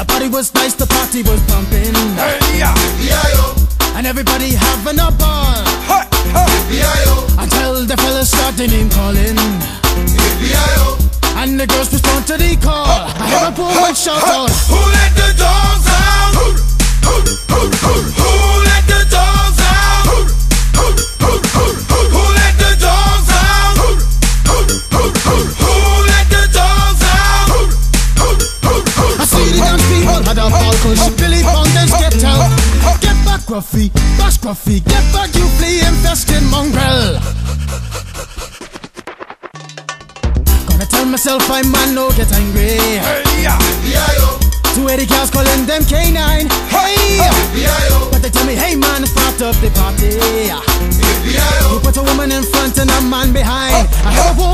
The party was nice, the party was pumping. Hey, yeah. And everybody having a ball. Hey, hey. Until the fellas started name calling. And the girls respond to the call. I hear a poor one shout out, who let the dogs out? Who let the dogs out? Who let the dogs out? Who let the dogs out? I see the young people had a ball cause Billy Fountains get out. Get back Gruffy, bash Gruffy, get back you flea infested mongrel. Gonna tell myself I man no get angry. Hey, yeah. 280 cows calling them K9. Hey, but they tell me hey man start up the party. You put a woman in front and a man behind. I have a